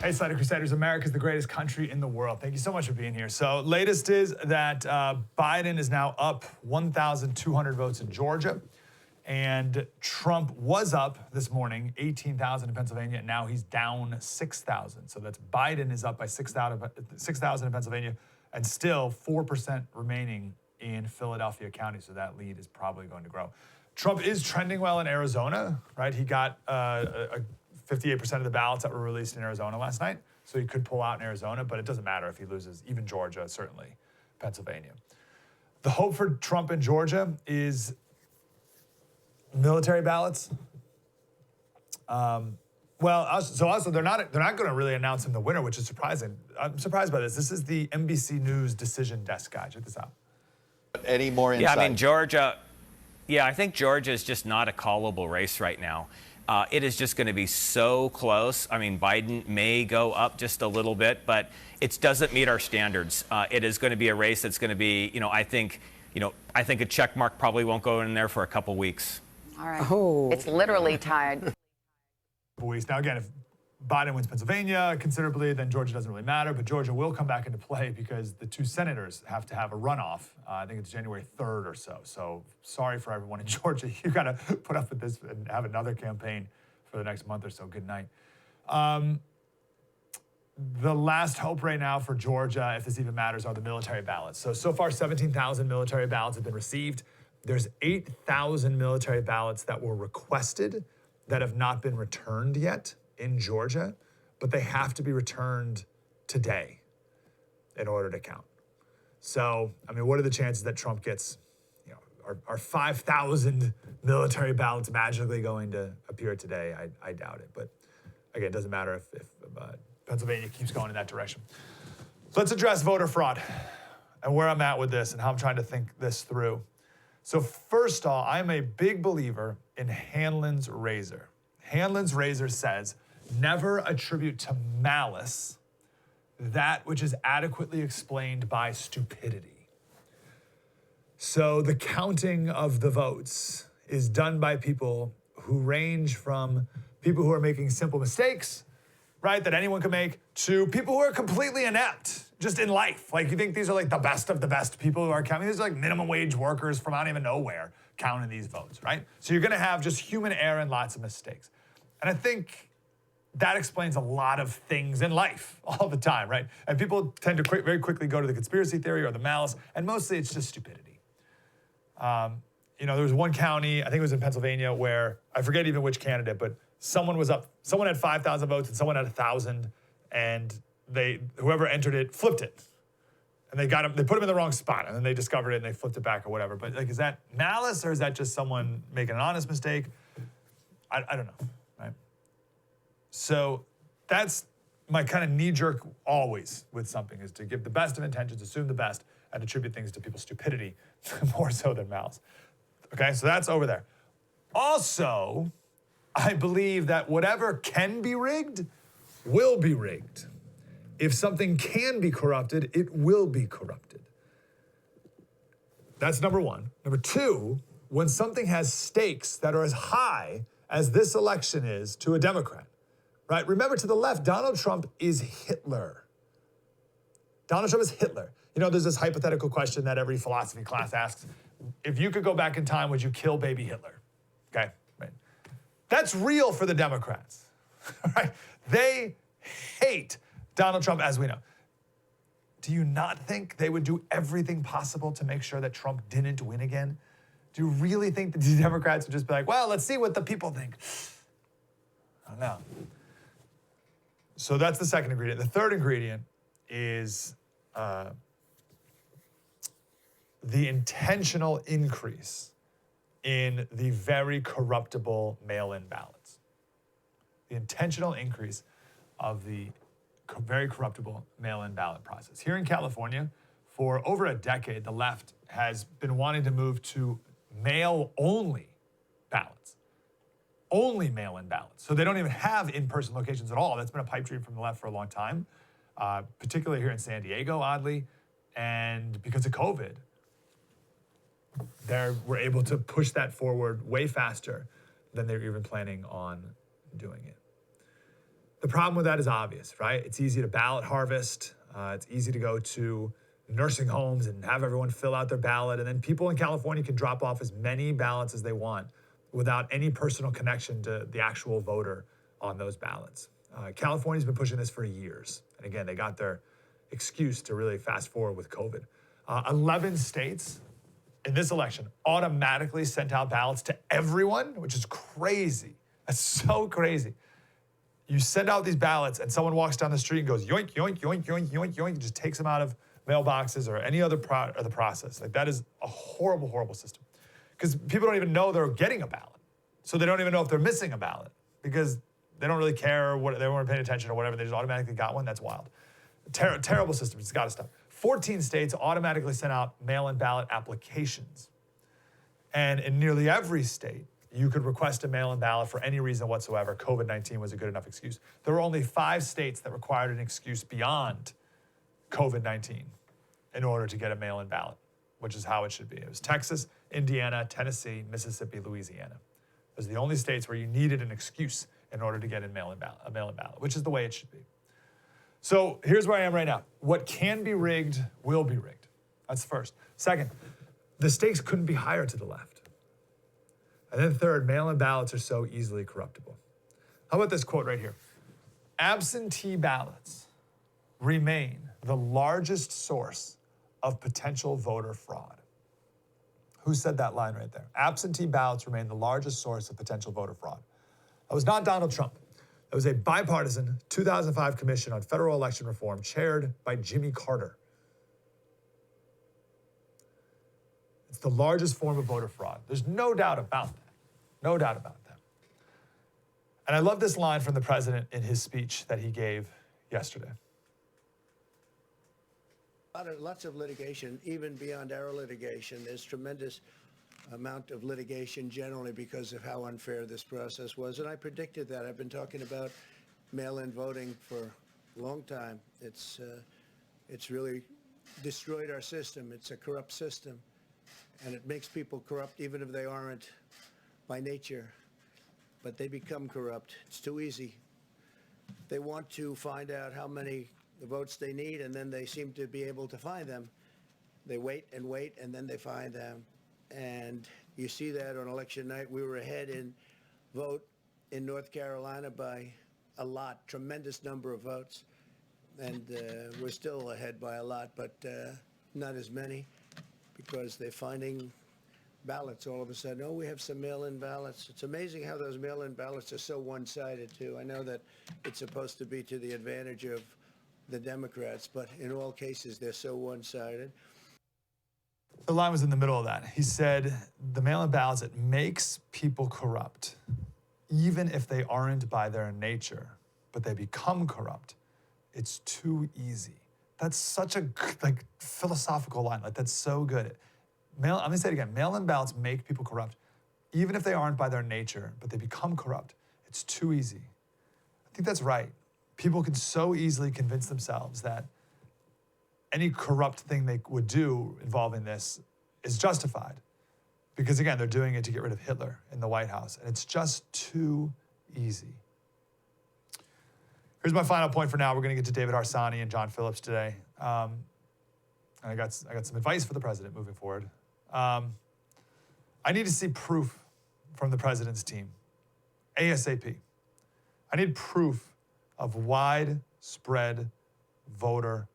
Hey, Slater Crusaders, America's the greatest country in the world. Thank you so much for being here. So latest is that Biden is now up 1,200 votes in Georgia. And Trump was up this morning, 18,000 in Pennsylvania, and now he's down 6,000. So that's Biden is up by 6,000 in Pennsylvania, and still 4% remaining in Philadelphia County. So that lead is probably going to grow. Trump is trending well in Arizona, right? He got 58% of the ballots that were released in Arizona last night. So he could pull out in Arizona, but it doesn't matter if he loses, even Georgia, certainly Pennsylvania. The hope for Trump in Georgia is military ballots. Also they're not going to really announce him the winner, which is surprising. I'm surprised by this. This is the NBC News decision desk guy. Check this out. Any more insight? Yeah, I mean, Georgia. Yeah, I think Georgia is just not a callable race right now. It is just going to be so close. I mean, Biden may go up just a little bit, but it doesn't meet our standards. It is going to be a race that's going to be, I think a check mark probably won't go in there for a couple weeks. All right. Oh. It's literally tied. Now, again, if Biden wins Pennsylvania considerably, then Georgia doesn't really matter, but Georgia will come back into play because the two senators have to have a runoff. I think it's January 3rd or so. So sorry for everyone in Georgia. You got to put up with this and have another campaign for the next month or so. Good night. The last hope right now for Georgia, if this even matters, are the military ballots. So far, 17,000 military ballots have been received. There's 8,000 military ballots that were requested that have not been returned yet in Georgia, but they have to be returned today in order to count. So, I mean, what are the chances that Trump gets, are 5,000 military ballots magically going to appear today? I doubt it. But again, it doesn't matter if Pennsylvania keeps going in that direction. Let's address voter fraud and where I'm at with this and how I'm trying to think this through. So first of all, I'm a big believer in Hanlon's razor. Hanlon's razor says, never attribute to malice that which is adequately explained by stupidity. So the counting of the votes is done by people who range from people who are making simple mistakes, right, that anyone can make, to people who are completely inept, just in life. Like, you think these are like the best of the best people who are counting? These are like minimum wage workers from I don't even know where counting these votes, right? So you're gonna have just human error and lots of mistakes. And I think that explains a lot of things in life all the time, right? And people tend to very quickly go to the conspiracy theory or the malice, and mostly it's just stupidity. There was one county, I think it was in Pennsylvania, where I forget even which candidate, but someone had 5,000 votes and someone had 1,000, and whoever entered it flipped it. And they put him in the wrong spot, and then they discovered it and they flipped it back or whatever. But is that malice or is that just someone making an honest mistake? I don't know, right? So that's my kind of knee-jerk always with something, is to give the best of intentions, assume the best, and attribute things to people's stupidity more so than malice. Okay, so that's over there. Also, I believe that whatever can be rigged will be rigged. If something can be corrupted, it will be corrupted. That's number one. Number two, when something has stakes that are as high as this election is to a Democrat, right? Remember, to the left, Donald Trump is Hitler. Donald Trump is Hitler. There's this hypothetical question that every philosophy class asks. If you could go back in time, would you kill baby Hitler? Okay, right. That's real for the Democrats, right? They hate Donald Trump, as we know. Do you not think they would do everything possible to make sure that Trump didn't win again? Do you really think that the Democrats would just be like, well, let's see what the people think? I don't know. So that's the second ingredient. The third ingredient is the intentional increase in the very corruptible mail-in ballots. The intentional increase of the very corruptible mail-in ballot process. Here in California, for over a decade, the left has been wanting to move to mail-only ballots. Only mail-in ballots. So they don't even have in-person locations at all. That's been a pipe dream from the left for a long time, particularly here in San Diego, oddly. And because of COVID, we're able to push that forward way faster than they're even planning on doing it. The problem with that is obvious, right? It's easy to ballot harvest. It's easy to go to nursing homes and have everyone fill out their ballot. And then people in California can drop off as many ballots as they want without any personal connection to the actual voter on those ballots. California's been pushing this for years. And again, they got their excuse to really fast forward with COVID. 11 states in this election automatically sent out ballots to everyone, which is crazy. That's so crazy. You send out these ballots and someone walks down the street and goes yoink, yoink, yoink, yoink, yoink, yoink, and just takes them out of mailboxes or any other part of the process. Like, that is a horrible, horrible system. Because people don't even know they're getting a ballot. So they don't even know if they're missing a ballot because they don't really care, they weren't paying attention or whatever. They just automatically got one. That's wild. Terrible system. It's got to stop. 14 states automatically sent out mail-in ballot applications. And in nearly every state, you could request a mail-in ballot for any reason whatsoever. COVID-19 was a good enough excuse. There were only 5 states that required an excuse beyond COVID-19 in order to get a mail-in ballot, which is how it should be. It was Texas, Indiana, Tennessee, Mississippi, Louisiana. Those are the only states where you needed an excuse in order to get a mail-in ballot, which is the way it should be. So here's where I am right now. What can be rigged will be rigged. That's the first. Second, the stakes couldn't be higher to the left. And then third, mail-in ballots are so easily corruptible. How about this quote right here? Absentee ballots remain the largest source of potential voter fraud. Who said that line right there? Absentee ballots remain the largest source of potential voter fraud. That was not Donald Trump. That was a bipartisan 2005 commission on federal election reform chaired by Jimmy Carter. It's the largest form of voter fraud. There's no doubt about that. No doubt about that. And I love this line from the president in his speech that he gave yesterday. Lots of litigation, even beyond our litigation. There's tremendous amount of litigation generally because of how unfair this process was. And I predicted that. I've been talking about mail-in voting for a long time. It's really destroyed our system. It's a corrupt system. And it makes people corrupt even if they aren't by nature. But they become corrupt. It's too easy. They want to find out how many votes they need, and then they seem to be able to find them. They wait, and then they find them. And you see that on election night. We were ahead in vote in North Carolina by a lot, tremendous number of votes. And we're still ahead by a lot, but not as many because they're finding ballots all of a sudden. Oh, we have some mail-in ballots. It's amazing how those mail-in ballots are so one-sided, too. I know that it's supposed to be to the advantage of the Democrats, but in all cases, they're so one-sided. The line was in the middle of that. He said, the mail-in ballots, it makes people corrupt, even if they aren't by their nature, but they become corrupt. It's too easy. That's such a philosophical line. That's so good. I'm gonna say it again. Mail-in ballots make people corrupt, even if they aren't by their nature, but they become corrupt. It's too easy. I think that's right. People can so easily convince themselves that any corrupt thing they would do involving this is justified. Because again, they're doing it to get rid of Hitler in the White House. And it's just too easy. Here's my final point for now. We're gonna get to David Harsanyi and John Phillips today. I got some advice for the president moving forward. I need to see proof from the president's team, ASAP. I need proof of widespread voter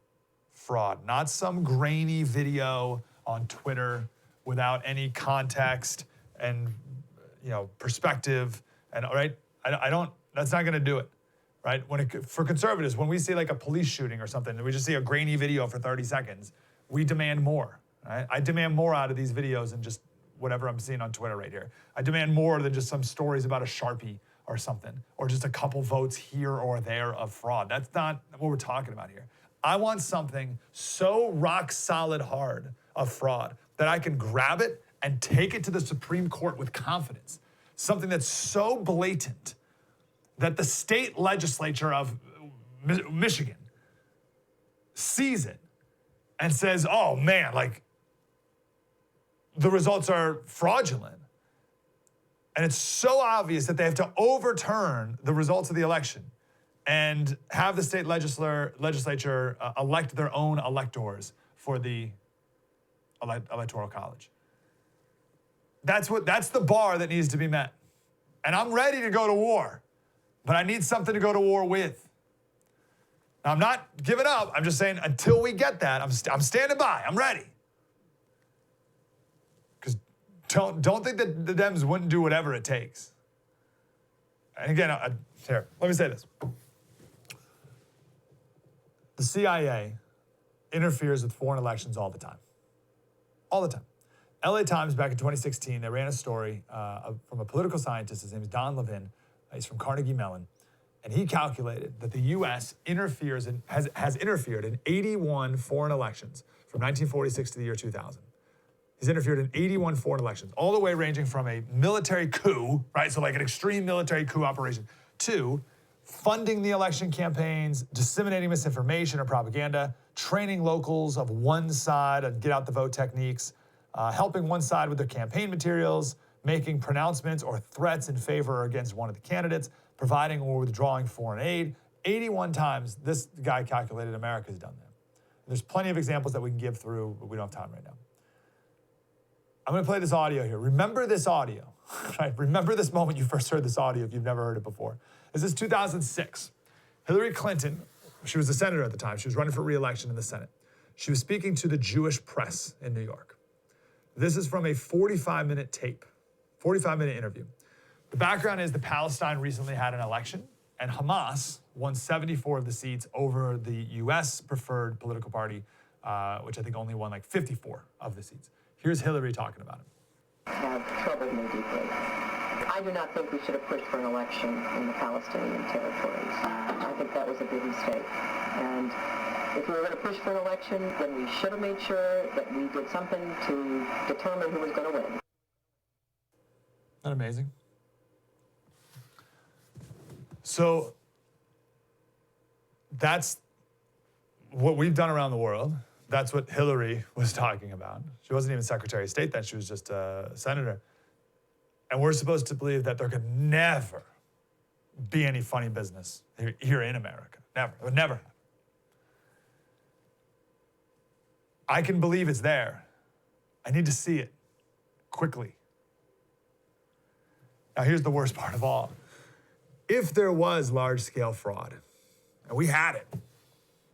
fraud, not some grainy video on Twitter without any context and perspective. And right, I don't. That's not going to do it, right? For conservatives, when we see like a police shooting or something, and we just see a grainy video for 30 seconds, we demand more. Right? I demand more out of these videos than just whatever I'm seeing on Twitter right here. I demand more than just some stories about a Sharpie or something, or just a couple votes here or there of fraud. That's not what we're talking about here. I want something so rock solid hard of fraud that I can grab it and take it to the Supreme Court with confidence. Something that's so blatant that the state legislature of Michigan sees it and says, oh man, the results are fraudulent. And it's so obvious that they have to overturn the results of the election and have the state legislature elect their own electors for the electoral college. That's the bar that needs to be met. And I'm ready to go to war, but I need something to go to war with. Now, I'm not giving up. I'm just saying until we get that, I'm standing by. I'm ready. Because don't think that the Dems wouldn't do whatever it takes. And again, here, let me say this. The CIA interferes with foreign elections all the time. All the time. LA Times back in 2016, they ran a story from a political scientist. His name is Don Levin. He's from Carnegie Mellon. And he calculated that the U.S. has interfered in 81 foreign elections from 1946 to the year 2000. He's interfered in 81 foreign elections, all the way ranging from a military coup, right? So like an extreme military coup operation, to funding the election campaigns, disseminating misinformation or propaganda, training locals of one side on get out the vote techniques, helping one side with their campaign materials, making pronouncements or threats in favor or against one of the candidates, providing or withdrawing foreign aid. 81 times this guy calculated America's done that. And there's plenty of examples that we can give through, but we don't have time right now. I'm gonna play this audio here. Remember this audio, right? Remember this moment you first heard this audio if you've never heard it before. This is 2006. Hillary Clinton, she was a senator at the time. She was running for re-election in the Senate. She was speaking to the Jewish press in New York. This is from a 45-minute tape, 45-minute interview. The background is that Palestine recently had an election, and Hamas won 74 of the seats over the U.S. preferred political party, which I think only won like 54 of the seats. Here's Hillary talking about it. Have troubled me deeply. I do not think we should have pushed for an election in the Palestinian territories. I think that was a big mistake. And if we were going to push for an election, then we should have made sure that we did something to determine who was going to win. Isn't that amazing? So that's what we've done around the world. That's what Hillary was talking about. She wasn't even Secretary of State then. She was just a senator. And we're supposed to believe that there could never be any funny business here in America. Never. It would never happen. I can believe it's there. I need to see it quickly. Now, here's the worst part of all. If there was large-scale fraud, and we had it,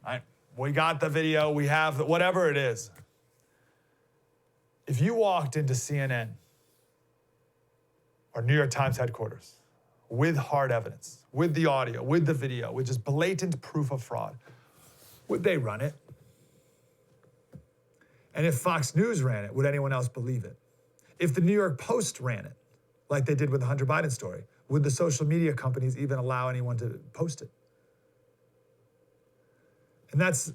right? We got the video, we have whatever it is. If you walked into CNN or New York Times headquarters with hard evidence, with the audio, with the video, with just blatant proof of fraud, would they run it? And if Fox News ran it, would anyone else believe it? If the New York Post ran it, like they did with the Hunter Biden story, would the social media companies even allow anyone to post it? And that's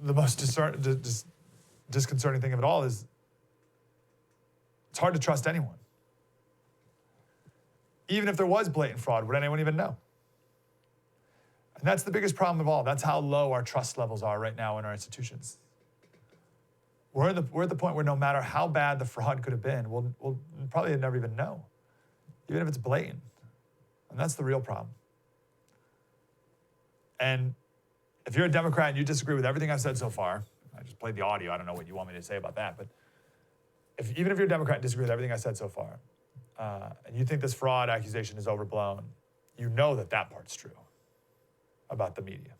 the most disconcerting thing of it all is it's hard to trust anyone. Even if there was blatant fraud, would anyone even know? And that's the biggest problem of all. That's how low our trust levels are right now in our institutions. We're at the point where no matter how bad the fraud could have been, we'll probably never even know, even if it's blatant. And that's the real problem. And if you're a Democrat and you disagree with everything I've said so far, I just played the audio, I don't know what you want me to say about that, but even if you're a Democrat and disagree with everything I said so far, and you think this fraud accusation is overblown, you know that that part's true about the media.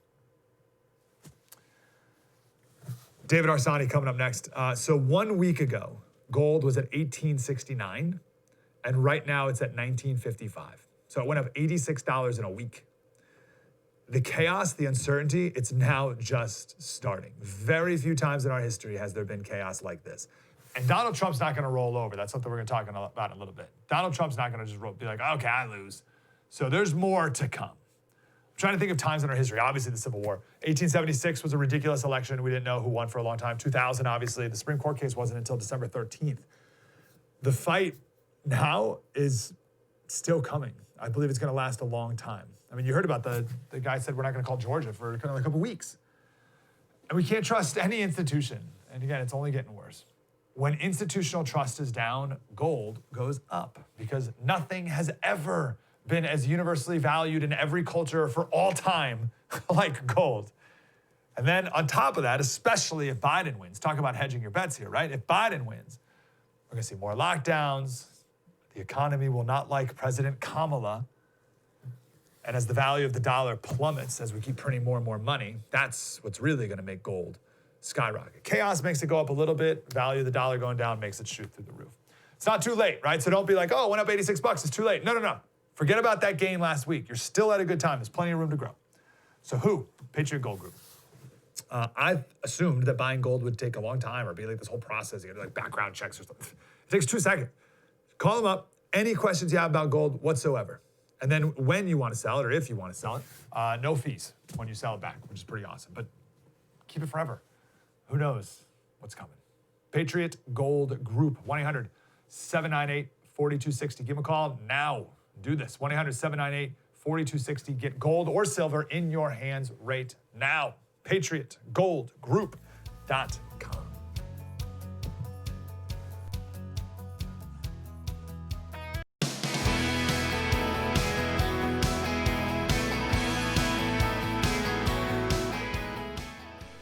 David Arsani coming up next. So 1 week ago, gold was at 1869, and right now it's at 1955. So it went up $86 in a week. The chaos, the uncertainty, it's now just starting. Very few times in our history has there been chaos like this. And Donald Trump's not gonna roll over. That's something we're gonna talk about in a little bit. Donald Trump's not gonna just be like, okay, I lose. So there's more to come. I'm trying to think of times in our history. Obviously, the Civil War. 1876 was a ridiculous election. We didn't know who won for a long time. 2000, obviously. The Supreme Court case wasn't until December 13th. The fight now is still coming. I believe it's going to last a long time. I mean, you heard about the guy said we're not going to call Georgia for a couple of weeks. And we can't trust any institution. And again, it's only getting worse. When institutional trust is down, gold goes up because nothing has ever been as universally valued in every culture for all time like gold. And then on top of that, especially if Biden wins, talk about hedging your bets here, right? If Biden wins, we're gonna see more lockdowns. The economy will not like President Kamala. And as the value of the dollar plummets, as we keep printing more and more money, that's what's really gonna make gold skyrocket. Chaos makes it go up a little bit. Value of the dollar going down makes it shoot through the roof. It's not too late, right? So don't be like, oh, it went up 86 bucks, it's too late. No. Forget about that gain last week. You're still at a good time. There's plenty of room to grow. So who? Patriot Gold Group. I assumed that buying gold would take a long time or be like this whole process. You have like background checks or something. It takes 2 seconds. Call them up. Any questions you have about gold whatsoever. And then when you want to sell it or if you want to sell it, no fees when you sell it back, which is pretty awesome. But keep it forever. Who knows what's coming? Patriot Gold Group, 1-800-798-4260. Give them a call now. Do this, 1-800-798-4260. Get gold or silver in your hands right now. PatriotGoldGroup.com.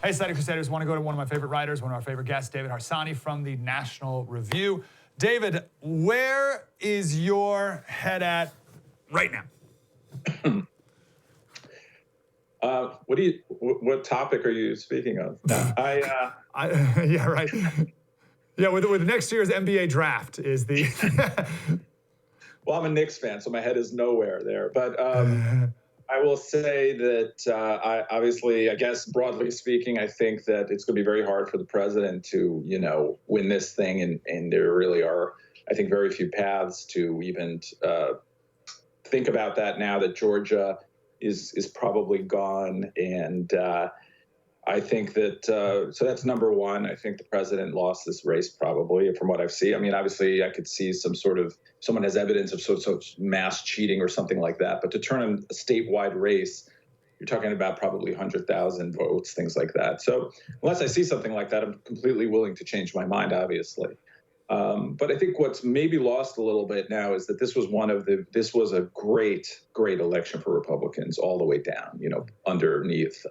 Hey, Slater Crusaders, want to go to one of my favorite writers, one of our favorite guests, David Harsanyi from the National Review. David, where is your head at right now? What topic are you speaking of? Yeah, right. Yeah, with next year's NBA draft is the. Well, I'm a Knicks fan, so my head is nowhere there. But I will say that I guess broadly speaking, I think that it's going to be very hard for the president to, win this thing, and there really are, I think, very few paths to even think about that now that Georgia is probably gone, and I think that so that's number one. I think the president lost this race probably from what I've seen. I mean, obviously, I could see someone has evidence of sort of mass cheating or something like that. But to turn a statewide race, you're talking about probably 100,000 votes, things like that. So unless I see something like that, I'm completely willing to change my mind, obviously. But I think what's maybe lost a little bit now is that this was a great election for Republicans all the way down, underneath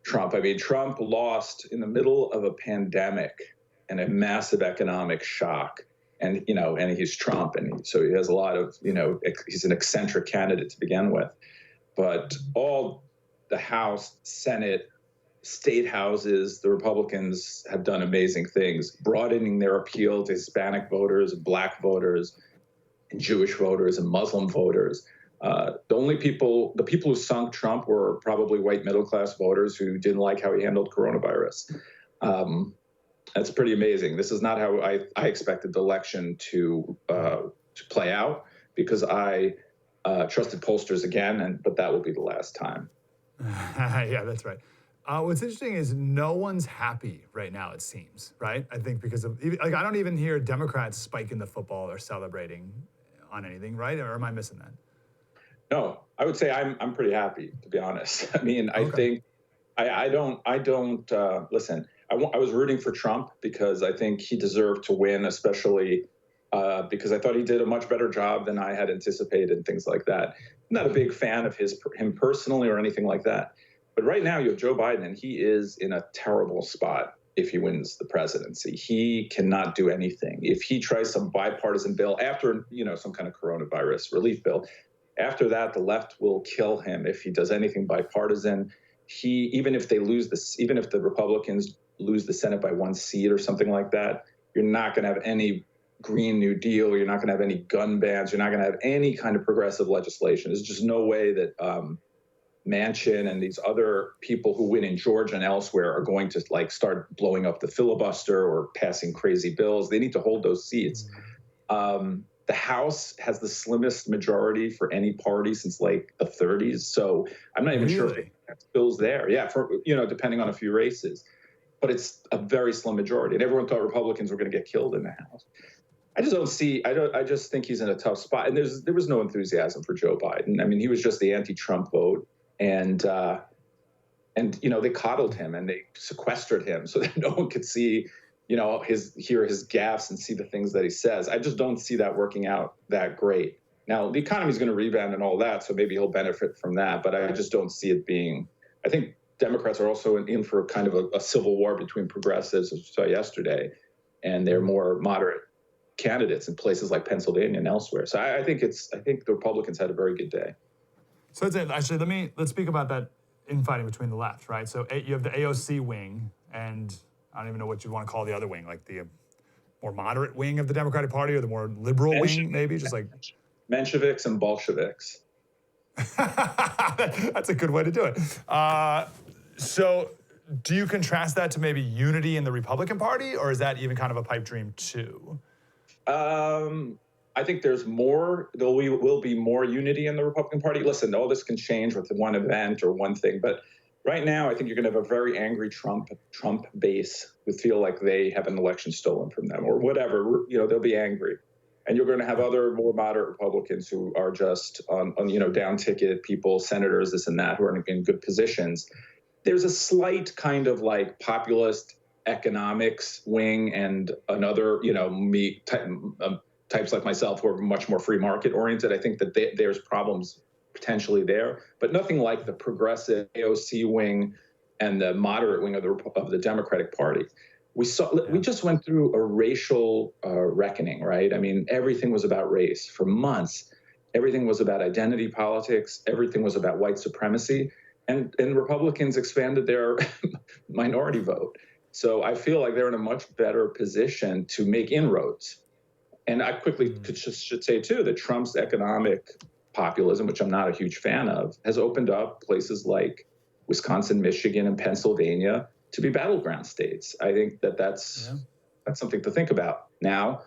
Trump. I mean, Trump lost in the middle of a pandemic and a massive economic shock. And, and he's Trump. And so he has a lot of, he's an eccentric candidate to begin with. But all the House, Senate, state houses, the Republicans have done amazing things, broadening their appeal to Hispanic voters, Black voters, and Jewish voters, and Muslim voters. The people who sunk Trump were probably white middle-class voters who didn't like how he handled coronavirus. That's pretty amazing. This is not how I expected the election to play out, because I trusted pollsters again, but that will be the last time. Yeah, that's right. What's interesting is no one's happy right now, it seems, right? I think because of, I don't even hear Democrats spiking the football or celebrating on anything, right? Or am I missing that? No, I would say I'm pretty happy, to be honest. I mean, I think I don't listen. I was rooting for Trump because I think he deserved to win, especially because I thought he did a much better job than I had anticipated and things like that. I'm not a big fan of him personally or anything like that. But right now you have Joe Biden, and he is in a terrible spot if he wins the presidency. He cannot do anything. If he tries some bipartisan bill after, some kind of coronavirus relief bill, after that, the left will kill him if he does anything bipartisan. Even if the Republicans lose the Senate by 1 seat or something like that, you're not going to have any Green New Deal. You're not going to have any gun bans. You're not going to have any kind of progressive legislation. There's just no way that Manchin and these other people who win in Georgia and elsewhere are going to start blowing up the filibuster or passing crazy bills. They need to hold those seats. The House has the slimmest majority for any party since the 30s. So I'm not even sure if that bill's there. Yeah, depending on a few races. But it's a very slim majority. And everyone thought Republicans were going to get killed in the House. I just think he's in a tough spot. And there was no enthusiasm for Joe Biden. I mean, he was just the anti-Trump vote. And they coddled him and they sequestered him so that no one could see, hear his gaffes and see the things that he says. I just don't see that working out that great. Now, the economy is going to rebound and all that, so maybe he'll benefit from that. But I just don't see it being. I think Democrats are also in for kind of a civil war between progressives, as we saw yesterday, and their more moderate candidates in places like Pennsylvania and elsewhere. So I think the Republicans had a very good day. So actually, let's speak about that infighting between the left, right? So you have the AOC wing, and I don't even know what you'd want to call the other wing, like the more moderate wing of the Democratic Party or the more liberal wing, maybe, just like Mensheviks and Bolsheviks. That's a good way to do it. So do you contrast that to maybe unity in the Republican Party, or is that even kind of a pipe dream too? I think there will be more unity in the Republican Party. Listen, all this can change with one event or one thing, but right now I think you're going to have a very angry Trump base who feel like they have an election stolen from them or whatever. They'll be angry. And you're going to have other more moderate Republicans who are just on down ticket people, senators, this and that, who are in good positions. There's a slight kind of like populist economics wing and another, types like myself who are much more free market oriented. I think that there's problems potentially there, but nothing like the progressive AOC wing and the moderate wing of the Democratic Party. We just went through a racial reckoning, right? I mean, everything was about race for months. Everything was about identity politics. Everything was about white supremacy. And Republicans expanded their minority vote. So I feel like they're in a much better position to make inroads. And I quickly should say, too, that Trump's economic populism, which I'm not a huge fan of, has opened up places like Wisconsin, Michigan, and Pennsylvania to be battleground states. I think that's something to think about. Now,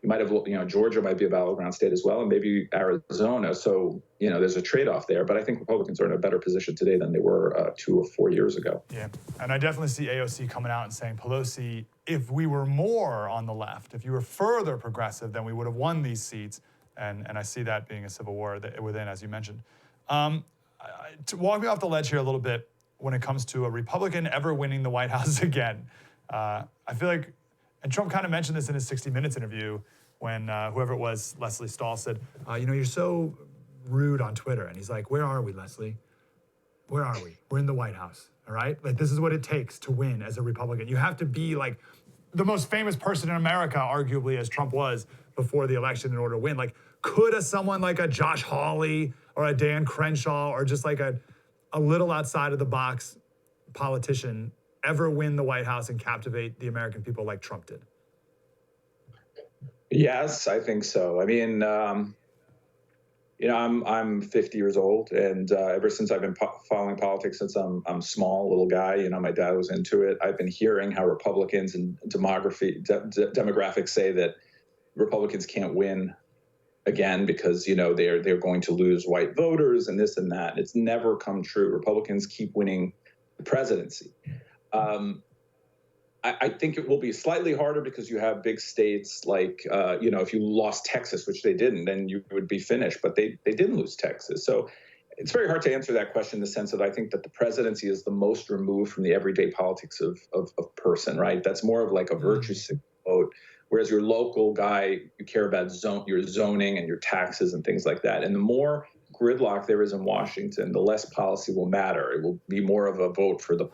you might have, Georgia might be a battleground state as well, and maybe Arizona. So, there's a trade-off there. But I think Republicans are in a better position today than they were 2 or 4 years ago. Yeah, and I definitely see AOC coming out and saying, Pelosi, if we were more on the left, if you were further progressive, then we would have won these seats. And I see that being a civil war within, as you mentioned. To walk me off the ledge here a little bit, when it comes to a Republican ever winning the White House again. I feel like, and Trump kind of mentioned this in his 60 Minutes interview when whoever it was, Leslie Stahl, said, you're so rude on Twitter. And he's like, where are we, Leslie? Where are we? We're in the White House, all right? Like, this is what it takes to win as a Republican. You have to be like the most famous person in America, arguably, as Trump was before the election in order to win. Like, could someone like a Josh Hawley or a Dan Crenshaw or just like a little outside of the box politician ever win the White House and captivate the American people like Trump did? Yes, I think so. I mean, I'm 50 years old, and ever since I've been following politics since I'm small, little guy, my dad was into it. I've been hearing how Republicans and demographics say that Republicans can't win again because they're going to lose white voters and this and that. It's never come true. Republicans keep winning the presidency. I think it will be slightly harder because you have big states like if you lost Texas, which they didn't, then you would be finished. But they didn't lose Texas, so it's very hard to answer that question in the sense that I think that the presidency is the most removed from the everyday politics of person. Right? That's more of like a virtue signal vote. Whereas your local guy, you care about your zoning and your taxes and things like that. And the more gridlock there is in Washington, the less policy will matter. It will be more of a vote for the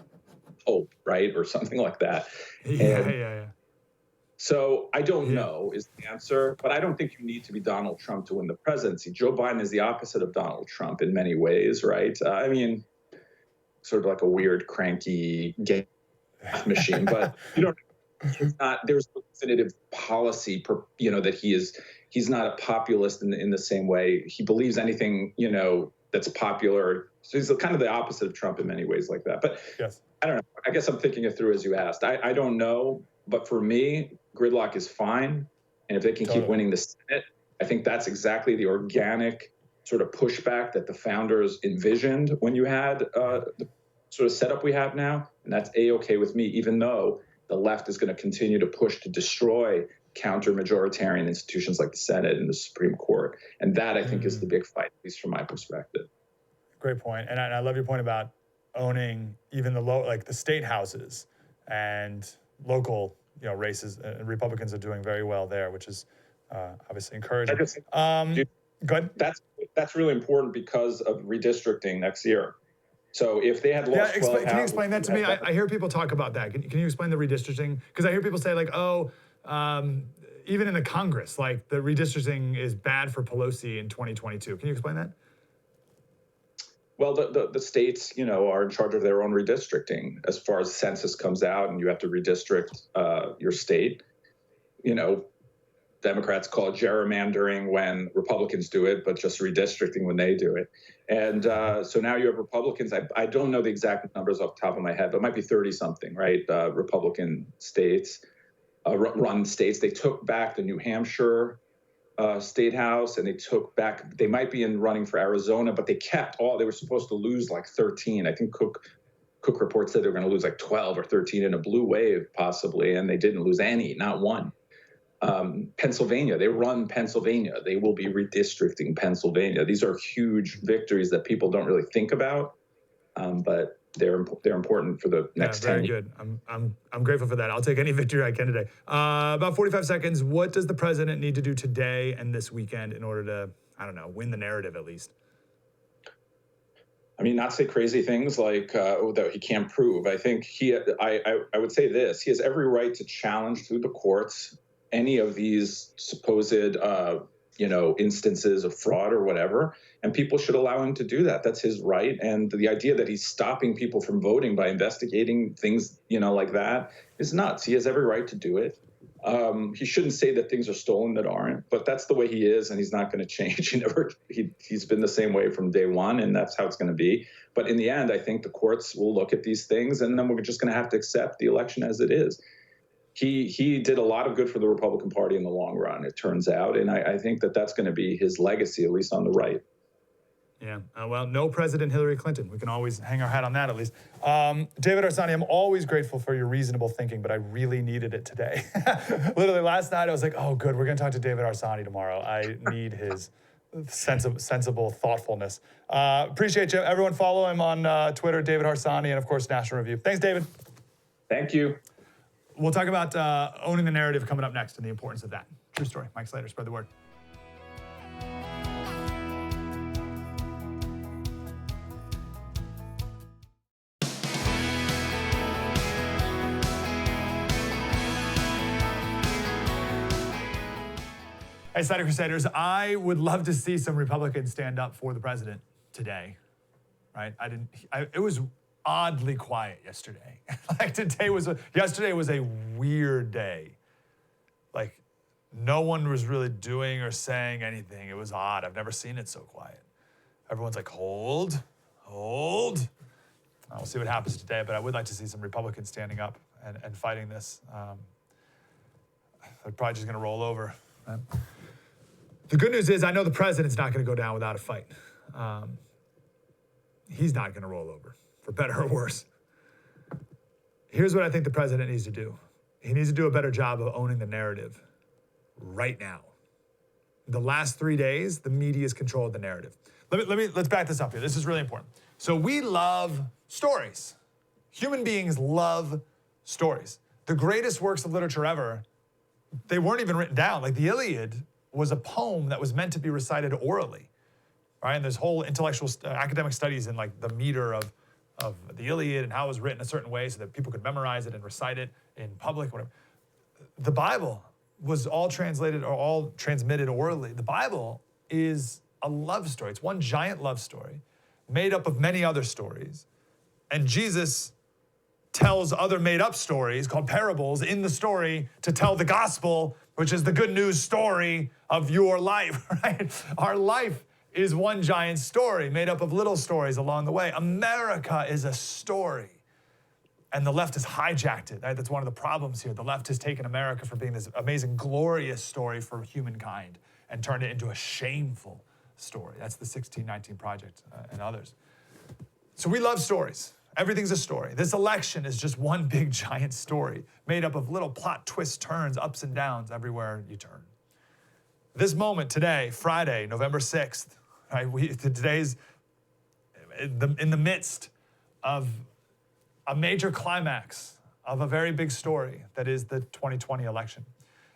Pope, right? Or something like that. Yeah. So I don't know is the answer, but I don't think you need to be Donald Trump to win the presidency. Joe Biden is the opposite of Donald Trump in many ways, right? I mean, sort of like a weird, cranky game machine, but there's no definitive policy, that he's not a populist in the same way. He believes anything, that's popular. So he's kind of the opposite of Trump in many ways like that. But yes. I don't know. I guess I'm thinking it through as you asked. I don't know, but for me, gridlock is fine. And if they can keep winning the Senate, I think that's exactly the organic sort of pushback that the founders envisioned when you had the sort of setup we have now. And that's A-okay with me, even though the left is going to continue to push to destroy counter-majoritarian institutions like the Senate and the Supreme Court. And that, I think, is the big fight, at least from my perspective. Great point. And I love your point about owning even the state houses and local, Races. Republicans are doing very well there, which is obviously encouraging. Good. That's really important because of redistricting next year. So if they had lost 12 can you explain that to me? I hear people talk about that. Can you explain the redistricting? Because I hear people say like, even in the Congress, like the redistricting is bad for Pelosi in 2022. Can you explain that? Well, the states, are in charge of their own redistricting as far as census comes out, and you have to redistrict your state. Democrats call it gerrymandering when Republicans do it, but just redistricting when they do it. And so now you have Republicans. I don't know the exact numbers off the top of my head, but it might be 30-something, right? Republican states, run states. They took back the New Hampshire state house, and they might be in running for Arizona, but they were supposed to lose like 13. I think Cook reports said they were going to lose like 12 or 13 in a blue wave possibly, and they didn't lose any, not one. Pennsylvania, they run Pennsylvania. They will be redistricting Pennsylvania. These are huge victories that people don't really think about, but they're important for the next 10 years. Very good. I'm grateful for that. I'll take any victory I can today. About 45 seconds. What does the president need to do today and this weekend in order to, win the narrative at least? I mean, not say crazy things like that he can't prove. I think I would say this: he has every right to challenge through the courts any of these supposed, instances of fraud or whatever, and people should allow him to do that. That's his right. And the idea that he's stopping people from voting by investigating things, like that is nuts. He has every right to do it. He shouldn't say that things are stolen that aren't, but that's the way he is, and he's not going to change. He's been the same way from day one, and that's how it's going to be. But in the end, I think the courts will look at these things, and then we're just going to have to accept the election as it is. He did a lot of good for the Republican Party in the long run, it turns out, and I think that's going to be his legacy, at least on the right. Yeah, well, no President Hillary Clinton. We can always hang our hat on that at least. David Arsani, I'm always grateful for your reasonable thinking, but I really needed it today. Literally last night I was like, oh good, we're going to talk to David Arsani tomorrow. I need his sensible thoughtfulness. Appreciate you. Everyone follow him on Twitter, David Arsani, and of course, National Review. Thanks, David. Thank you. We'll talk about owning the narrative coming up next and the importance of that. True story. Mike Slater, spread the word. Hey, Slater Crusaders, I would love to see some Republicans stand up for the president today, right? It was oddly quiet yesterday. Yesterday was a weird day. Like, no one was really doing or saying anything. It was odd. I've never seen it so quiet. Everyone's like, hold. We'll see what happens today, but I would like to see some Republicans standing up and fighting this. They're probably just gonna roll over. Right? The good news is I know the president's not gonna go down without a fight. He's not gonna roll over, for better or worse. Here's what I think the president needs to do. He needs to do a better job of owning the narrative right now. The last 3 days, the media's controlled the narrative. Let's back this up here. This is really important. So we love stories. Human beings love stories. The greatest works of literature ever, they weren't even written down. Like the Iliad was a poem that was meant to be recited orally, right? And there's whole intellectual academic studies in like the meter of the Iliad and how it was written a certain way so that people could memorize it and recite it in public, whatever. The Bible was all translated or all transmitted orally. The Bible is a love story. It's one giant love story made up of many other stories. And Jesus tells other made-up stories called parables in the story to tell the gospel, which is the good news story of your life, right? Our life is one giant story made up of little stories along the way. America is a story. And the left has hijacked it. Right? That's one of the problems here. The left has taken America from being this amazing, glorious story for humankind and turned it into a shameful story. That's the 1619 Project and others. So we love stories. Everything's a story. This election is just one big giant story made up of little plot twists, turns, ups and downs everywhere you turn. This moment today, Friday, November 6th, right? Today's in the midst of a major climax of a very big story that is the 2020 election.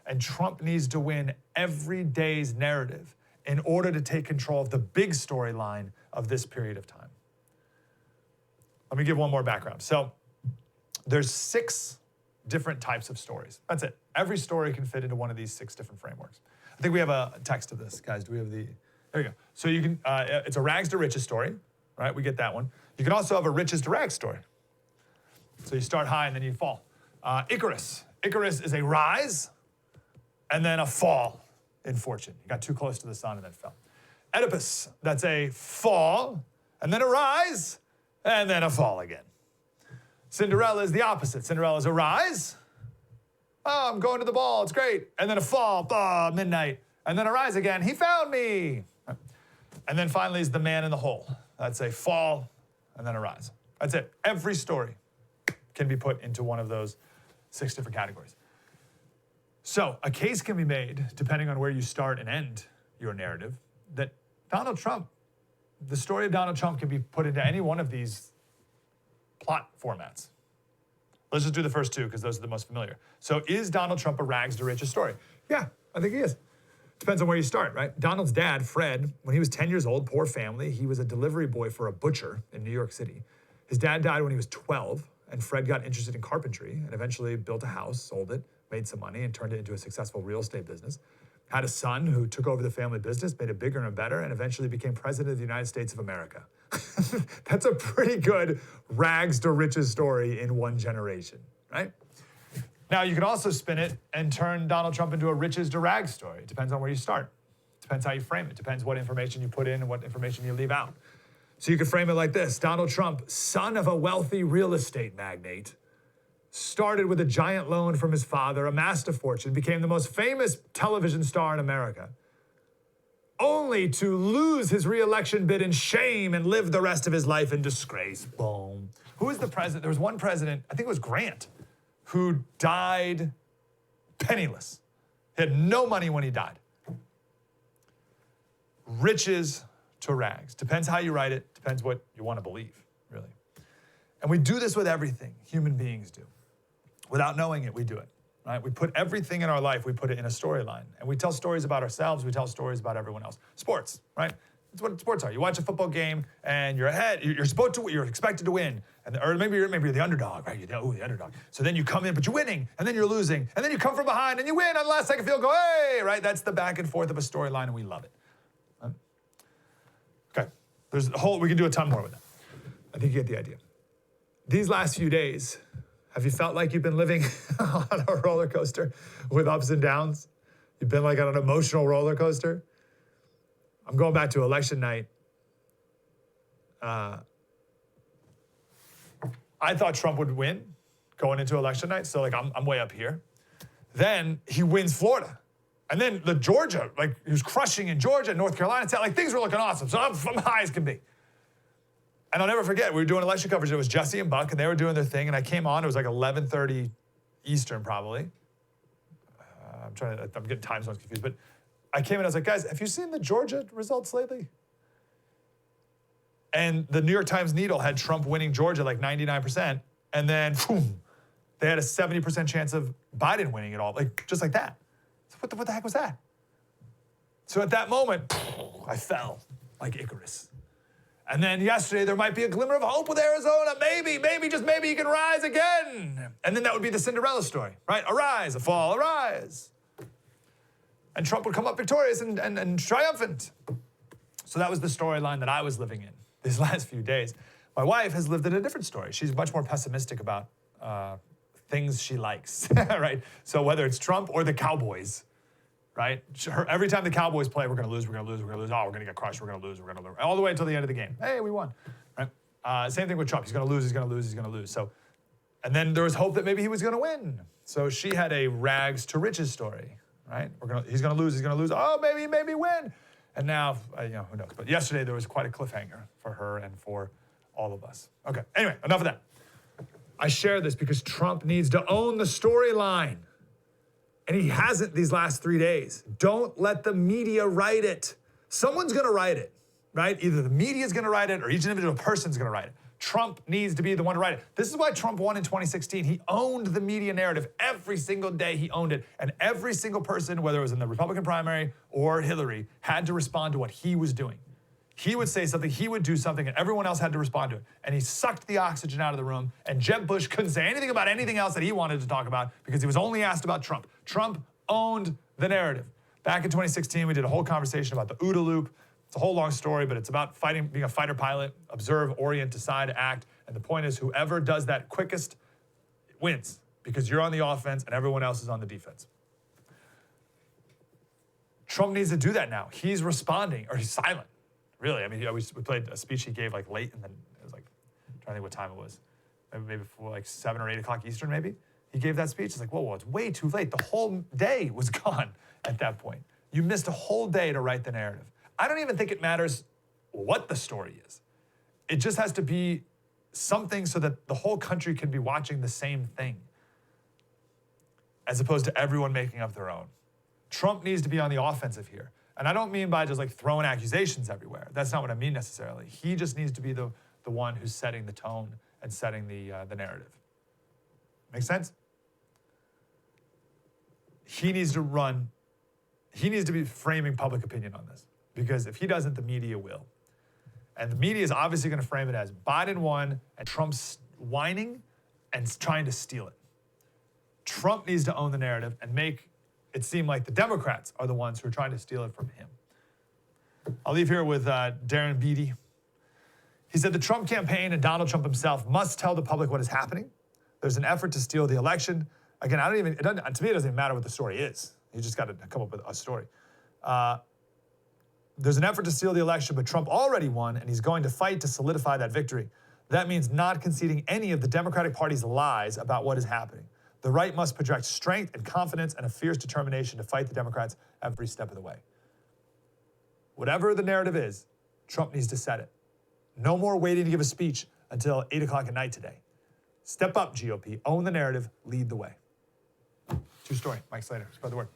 And Trump needs to win every day's narrative in order to take control of the big storyline of this period of time. Let me give one more background. So there's 6 different types of stories. That's it. Every story can fit into one of these 6 different frameworks. I think we have a text of this, guys. Do we have the, there you go. So you can, it's a rags to riches story, right? We get that one. You can also have a riches to rags story. So you start high and then you fall. Icarus. Icarus is a rise and then a fall in fortune. You got too close to the sun and then fell. Oedipus, that's a fall and then a rise and then a fall again. Cinderella is the opposite. Cinderella is a rise. Oh, I'm going to the ball. It's great. And then a fall, midnight. And then a rise again. He found me. And then finally is the man in the hole. That's a fall and then a rise. That's it. Every story can be put into one of those 6 different categories. So a case can be made, depending on where you start and end your narrative, that Donald Trump, the story of Donald Trump can be put into any one of these plot formats. Let's just do the first 2 because those are the most familiar. So is Donald Trump a rags to riches story? Yeah, I think he is. Depends on where you start, right? Donald's dad, Fred, when he was 10 years old, poor family, he was a delivery boy for a butcher in New York City. His dad died when he was 12, and Fred got interested in carpentry and eventually built a house, sold it, made some money, and turned it into a successful real estate business. Had a son who took over the family business, made it bigger and better, and eventually became president of the United States of America. That's a pretty good rags to riches story in one generation, right? Now, you can also spin it and turn Donald Trump into a riches to rags story. It depends on where you start. Depends how you frame it. Depends what information you put in and what information you leave out. So you could frame it like this. Donald Trump, son of a wealthy real estate magnate, started with a giant loan from his father, amassed a fortune, became the most famous television star in America, only to lose his re-election bid in shame and live the rest of his life in disgrace. Boom. Who was the president? There was one president, I think it was Grant, who died penniless. He had no money when he died. Riches to rags. Depends how you write it. Depends what you want to believe, really. And we do this with everything human beings do. Without knowing it, we do it, right? We put everything in our life, we put it in a storyline. And we tell stories about ourselves, we tell stories about everyone else. Sports, right? That's what sports are. You watch a football game and you're ahead, you're expected to win. Or maybe you're the underdog, right? The underdog. So then you come in, but you're winning, and then you're losing. And then you come from behind and you win on the last second field goal, hey, right? That's the back and forth of a storyline, and we love it. Right? Okay, there's a whole, we can do a ton more with that. I think you get the idea. These last few days, have you felt like you've been living on a roller coaster with ups and downs? You've been like on an emotional roller coaster? I'm going back to election night. I thought Trump would win going into election night, so like I'm way up here. Then he wins Florida. And then the Georgia, like he was crushing in Georgia, North Carolina, like things were looking awesome. So I'm high as can be. And I'll never forget, we were doing election coverage. It was Jesse and Buck, and they were doing their thing. And I came on, it was like 11:30 Eastern probably. I'm getting time zones confused. But I came in, I was like, guys, have you seen the Georgia results lately? And the New York Times Needle had Trump winning Georgia like 99%. And then, boom, they had a 70% chance of Biden winning it all, like just like that. So what the heck was that? So at that moment, I fell like Icarus. And then yesterday, there might be a glimmer of hope with Arizona. Maybe, just maybe you can rise again. And then that would be the Cinderella story, right? A rise, a fall, a rise. And Trump would come up victorious and triumphant. So that was the storyline that I was living in these last few days. My wife has lived in a different story. She's much more pessimistic about things she likes, right? So whether it's Trump or the Cowboys, right? Every time the Cowboys play, we're going to lose. Oh, we're going to get crushed. We're going to lose. All the way until the end of the game. Hey, we won, right? Same thing with Trump. He's going to lose. So, and then there was hope that maybe he was going to win. So she had a rags to riches story, right? He's going to lose. Oh, maybe win. And now, who knows? But yesterday there was quite a cliffhanger for her and for all of us. Okay, anyway, enough of that. I share this because Trump needs to own the storyline. And he hasn't these last 3 days. Don't let the media write it. Someone's gonna write it, right? Either the media's gonna write it or each individual person's gonna write it. Trump needs to be the one to write it. This is why Trump won in 2016. He owned the media narrative. Every single day he owned it. And every single person, whether it was in the Republican primary or Hillary, had to respond to what he was doing. He would say something, he would do something, and everyone else had to respond to it. And he sucked the oxygen out of the room, and Jeb Bush couldn't say anything about anything else that he wanted to talk about because he was only asked about Trump. Trump owned the narrative. Back in 2016, we did a whole conversation about the OODA loop. It's a whole long story, but it's about fighting, being a fighter pilot, observe, orient, decide, act. And the point is, whoever does that quickest wins because you're on the offense and everyone else is on the defense. Trump needs to do that now. He's responding, or he's silent. Really, I mean, we played a speech he gave like late, and then it was like, I'm trying to think what time it was. Maybe before like 7 or 8 o'clock Eastern, maybe. He gave that speech. It's like, whoa, it's way too late. The whole day was gone at that point. You missed a whole day to write the narrative. I don't even think it matters what the story is. It just has to be something so that the whole country can be watching the same thing, as opposed to everyone making up their own. Trump needs to be on the offensive here. And I don't mean by just like throwing accusations everywhere. That's not what I mean necessarily. He just needs to be the one who's setting the tone and setting the narrative. Make sense? He needs to be framing public opinion on this, because if he doesn't, the media will. And the media is obviously going to frame it as Biden won and Trump's whining and trying to steal it. Trump needs to own the narrative and make it seem like the Democrats are the ones who are trying to steal it from him. I'll leave here with Darren Beatty. He said the Trump campaign and Donald Trump himself must tell the public what is happening. There's an effort to steal the election. Again, to me, it doesn't even matter what the story is. You just got to come up with a story. There's an effort to steal the election, but Trump already won, and he's going to fight to solidify that victory. That means not conceding any of the Democratic Party's lies about what is happening. The right must project strength and confidence and a fierce determination to fight the Democrats every step of the way. Whatever the narrative is, Trump needs to set it. No more waiting to give a speech until 8 o'clock at night today. Step up, GOP. Own the narrative. Lead the way. True story. Mike Slater. Spread the word.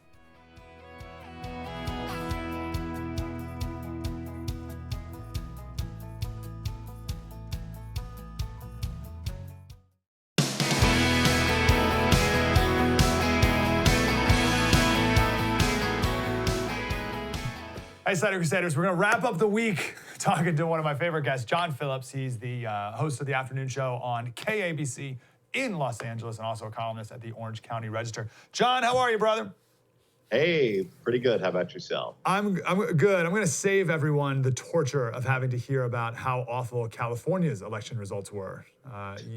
Hey, Slater Crusaders, we're going to wrap up the week talking to one of my favorite guests, John Phillips. He's the host of the afternoon show on KABC in Los Angeles and also a columnist at the Orange County Register. John, how are you, brother? Hey, pretty good. How about yourself? I'm good. I'm going to save everyone the torture of having to hear about how awful California's election results were.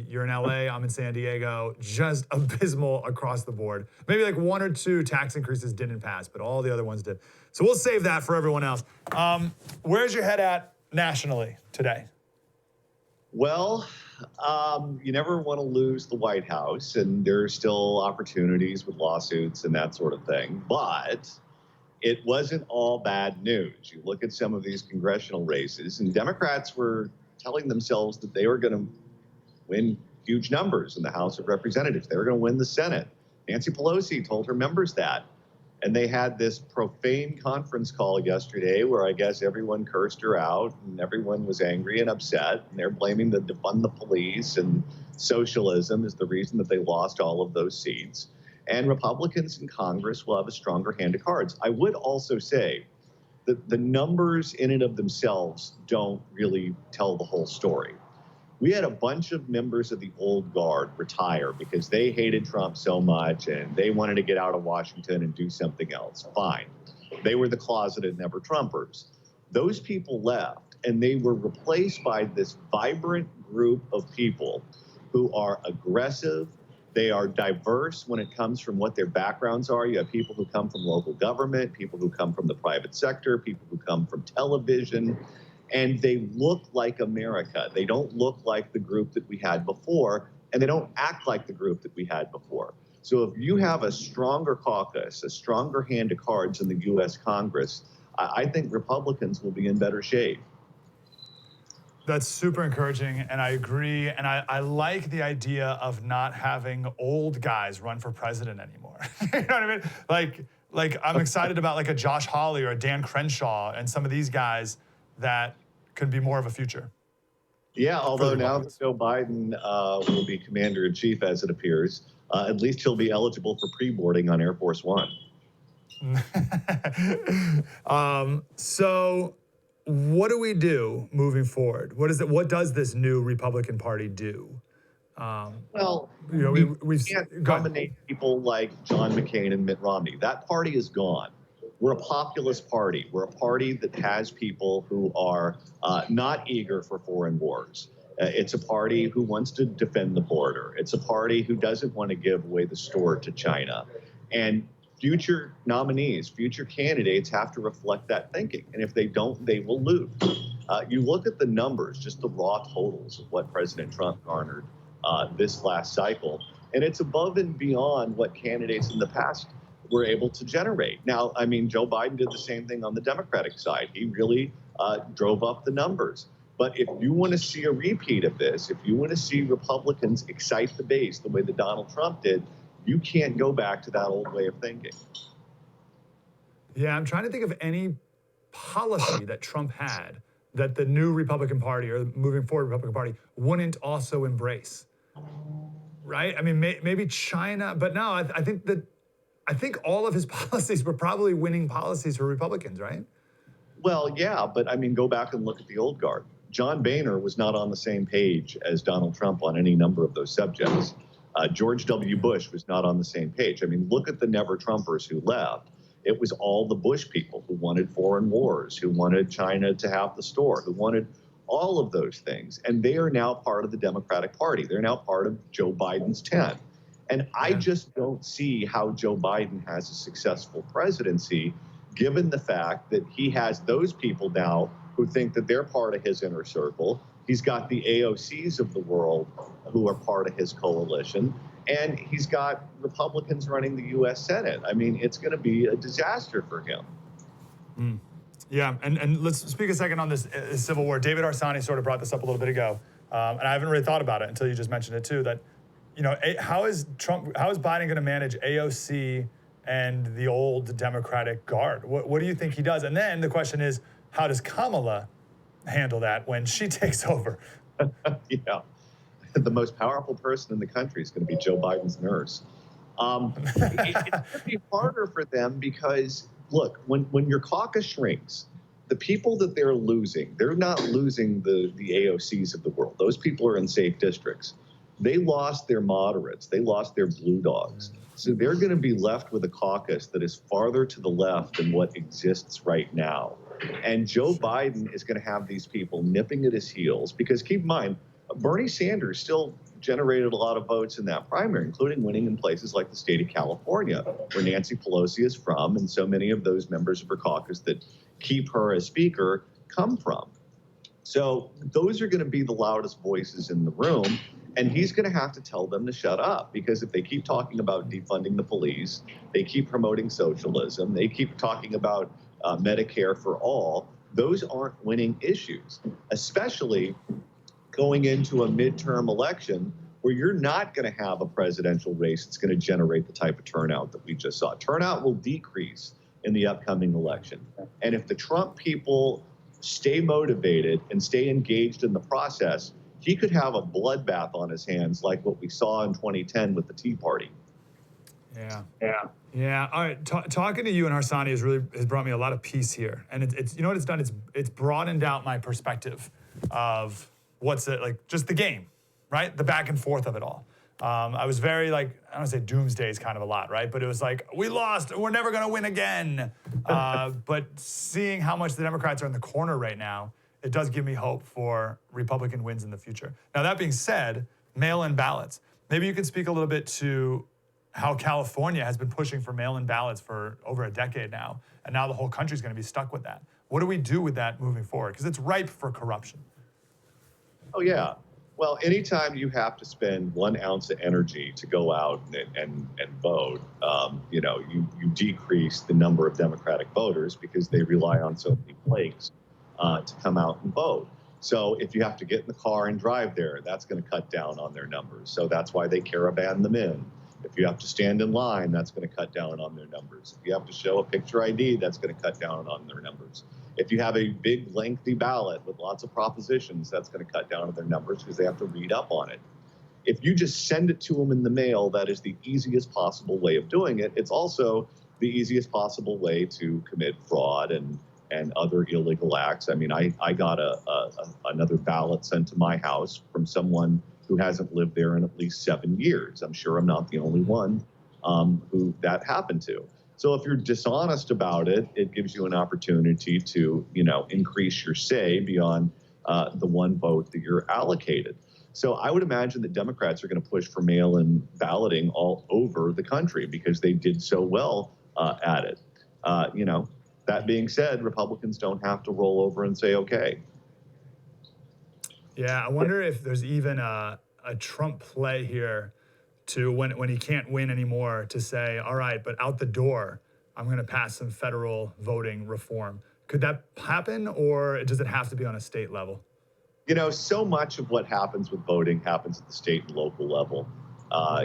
You're in LA, I'm in San Diego, just abysmal across the board. Maybe like 1 or 2 tax increases didn't pass, but all the other ones did. So we'll save that for everyone else. Where's your head at nationally today? Well, you never want to lose the White House, and there are still opportunities with lawsuits and that sort of thing. But it wasn't all bad news. You look at some of these congressional races, and Democrats were telling themselves that they were going to win huge numbers in the House of Representatives. They were going to win the Senate. Nancy Pelosi told her members that. And they had this profane conference call yesterday where I guess everyone cursed her out and everyone was angry and upset. And they're blaming the defund the police and socialism is the reason that they lost all of those seats. And Republicans in Congress will have a stronger hand of cards. I would also say that the numbers in and of themselves don't really tell the whole story. We had a bunch of members of the old guard retire because they hated Trump so much and they wanted to get out of Washington and do something else. Fine. They were the closeted never Trumpers. Those people left and they were replaced by this vibrant group of people who are aggressive. They are diverse when it comes from what their backgrounds are. You have people who come from local government, people who come from the private sector, people who come from television. And they look like America. They don't look like the group that we had before, and they don't act like the group that we had before. So if you have a stronger caucus, a stronger hand of cards in the U.S. Congress, I think Republicans will be in better shape. That's super encouraging, and I agree. And I like the idea of not having old guys run for president anymore. You know what I mean? Like I'm excited about like a Josh Hawley or a Dan Crenshaw and some of these guys that could be more of a future. Yeah, although now that Republicans. Joe Biden will be commander-in-chief, as it appears, at least he'll be eligible for pre-boarding on Air Force One. So what do we do moving forward? What does this new Republican Party do? Well, You know, we we've can't go ahead. nominate people like John McCain and Mitt Romney. That party is gone. We're a populist party. We're a party that has people who are not eager for foreign wars. It's a party who wants to defend the border. It's a party who doesn't want to give away the store to China. And future nominees, future candidates have to reflect that thinking. And if they don't, they will lose. You look at the numbers, just the raw totals of what President Trump garnered this last cycle, and it's above and beyond what candidates in the past were able to generate. Now, I mean, Joe Biden did the same thing on the Democratic side. He really drove up the numbers. But if you want to see a repeat of this, if you want to see Republicans excite the base the way that Donald Trump did, you can't go back to that old way of thinking. Yeah, I'm trying to think of any policy that Trump had that the new Republican Party or moving forward Republican Party wouldn't also embrace. Right? I mean, maybe China, but no, I think all of his policies were probably winning policies for Republicans, right? Well, yeah, but I mean, go back and look at the old guard. John Boehner was not on the same page as Donald Trump on any number of those subjects. George W. Bush was not on the same page. I mean, look at the Never Trumpers who left. It was all the Bush people who wanted foreign wars, who wanted China to have the store, who wanted all of those things. And they are now part of the Democratic Party. They're now part of Joe Biden's tent. And I just don't see how Joe Biden has a successful presidency, given the fact that he has those people now who think that they're part of his inner circle. He's got the AOCs of the world who are part of his coalition. And he's got Republicans running the U.S. Senate. I mean, it's going to be a disaster for him. Yeah, and let's speak a second on this Civil War. David Arsani sort of brought this up a little bit ago, and I haven't really thought about it until you just mentioned it too, that, you know, how is Biden going to manage AOC and the old Democratic Guard? What do you think he does? And then the question is, how does Kamala handle that when she takes over? Yeah. The most powerful person in the country is going to be Joe Biden's nurse. It's going to be harder for them because, look, when your caucus shrinks, the people that they're not losing the AOCs of the world. Those people are in safe districts. They lost their moderates. They lost their blue dogs. So they're going to be left with a caucus that is farther to the left than what exists right now. And Joe Biden is going to have these people nipping at his heels because, keep in mind, Bernie Sanders still generated a lot of votes in that primary, including winning in places like the state of California, where Nancy Pelosi is from, and so many of those members of her caucus that keep her as speaker come from. So those are going to be the loudest voices in the room, and he's going to have to tell them to shut up, because if they keep talking about defunding the police, they keep promoting socialism, they keep talking about Medicare for all, those aren't winning issues, especially going into a midterm election where you're not going to have a presidential race that's going to generate the type of turnout that we just saw. Turnout will decrease in the upcoming election. And if the Trump people stay motivated and stay engaged in the process, he could have a bloodbath on his hands like what we saw in 2010 with the Tea Party. Yeah. All right. Talking to you and Harsani has brought me a lot of peace here. And it's you know what it's done? It's broadened out my perspective of what's it like, just the game, right? The back and forth of it all. I was very I don't want to say doomsday is kind of a lot, right? But it was like, we lost, we're never going to win again. But seeing how much the Democrats are in the corner right now, it does give me hope for Republican wins in the future. Now, that being said, mail-in ballots. Maybe you could speak a little bit to how California has been pushing for mail-in ballots for over a decade now, and now the whole country's going to be stuck with that. What do we do with that moving forward? Because it's ripe for corruption. Oh, yeah. Well, anytime you have to spend 1 ounce of energy to go out and vote, you decrease the number of Democratic voters because they rely on so many flakes to come out and vote. So if you have to get in the car and drive there, that's going to cut down on their numbers. So that's why they caravan them in. If you have to stand in line, that's going to cut down on their numbers. If you have to show a picture ID, that's going to cut down on their numbers. If you have a big, lengthy ballot with lots of propositions, that's going to cut down on their numbers because they have to read up on it. If you just send it to them in the mail, that is the easiest possible way of doing it. It's also the easiest possible way to commit fraud and other illegal acts. I mean, I got another ballot sent to my house from someone who hasn't lived there in at least 7 years. I'm sure I'm not the only one who that happened to. So if you're dishonest about it, it gives you an opportunity to, increase your say beyond the one vote that you're allocated. So I would imagine that Democrats are going to push for mail-in balloting all over the country because they did so well at it. That being said, Republicans don't have to roll over and say, okay. Yeah, I wonder if there's even a Trump play here to when he can't win anymore to say, all right, but out the door, I'm going to pass some federal voting reform. Could that happen, or does it have to be on a state level? So much of what happens with voting happens at the state and local level.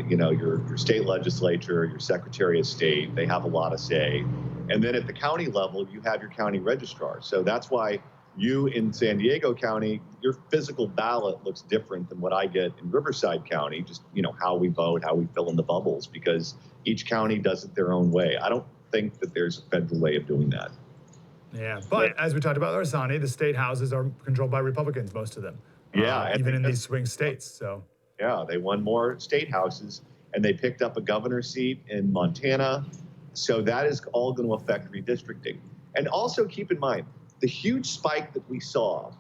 Your state legislature, your secretary of state, they have a lot of say. And then at the county level, you have your county registrar. So that's why you in San Diego County, your physical ballot looks different than what I get in Riverside County, just, how we vote, how we fill in the bubbles, because each county does it their own way. I don't think that there's a federal way of doing that. Yeah, but as we talked about Arsani, the state houses are controlled by Republicans, most of them. Yeah. Even in these swing states, so. Yeah, they won more state houses, and they picked up a governor's seat in Montana. So that is all going to affect redistricting. And also keep in mind, the huge spike that we saw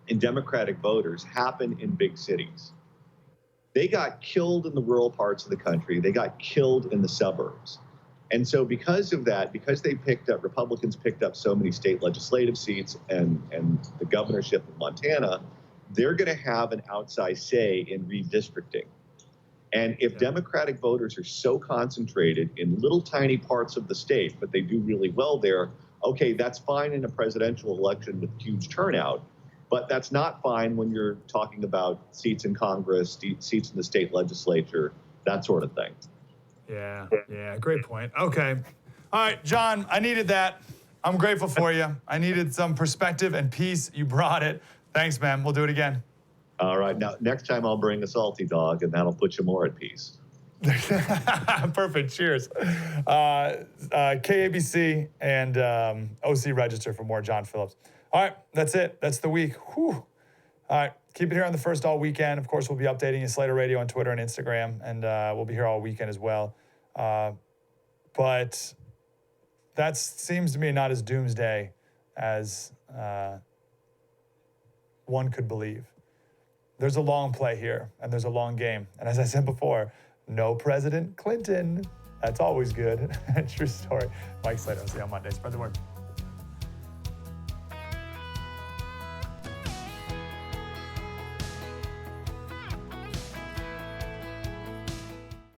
in Democratic voters happened in big cities. They got killed in the rural parts of the country. They got killed in the suburbs. And so because of that, because Republicans picked up so many state legislative seats and the governorship of Montana, they're going to have an outsized say in redistricting. And if Democratic voters are so concentrated in little tiny parts of the state, but they do really well there, okay, that's fine in a presidential election with huge turnout, but that's not fine when you're talking about seats in Congress, seats in the state legislature, that sort of thing. Yeah, great point. Okay. All right, John, I needed that. I'm grateful for you. I needed some perspective and peace. You brought it. Thanks, man. We'll do it again. All right. Now, next time I'll bring a salty dog, and that'll put you more at peace. Perfect. Cheers. KABC and OC Register for more John Phillips. All right. That's it. That's the week. Whew. All right. Keep it here on the first all weekend. Of course, we'll be updating you Slater Radio on Twitter and Instagram, and we'll be here all weekend as well. But that seems to me not as doomsday as one could believe. There's a long play here, and there's a long game. And as I said before, no President Clinton. That's always good. True story. Mike Slater, I'll see you on Monday. Spread the word.